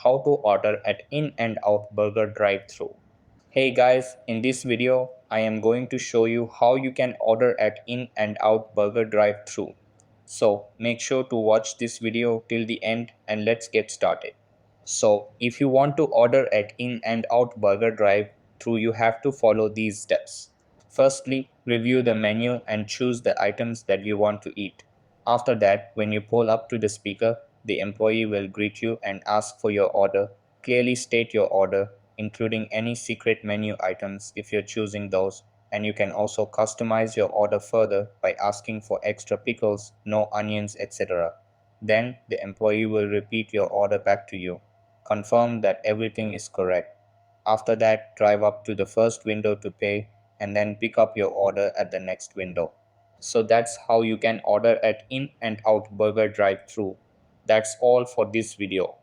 how to order at In and Out Burger drive-thru. Hey guys, in this video, I am going to show you how you can order at In and Out Burger drive-thru. So make sure to watch this video till the end and let's get started. So if you want to order at In and Out Burger drive-thru, you have to follow these steps. Firstly, review the menu and choose the items that you want to eat. After that, when you pull up to the speaker, the employee will greet you and ask for your order. Clearly state your order, including any secret menu items if you're choosing those, and you can also customize your order further by asking for extra pickles, no onions, etc. Then the employee will repeat your order back to you. Confirm that everything is correct. After that, drive up to the first window to pay and then pick up your order at the next window. So that's how you can order at In and Out Burger drive-thru. That's all for this video.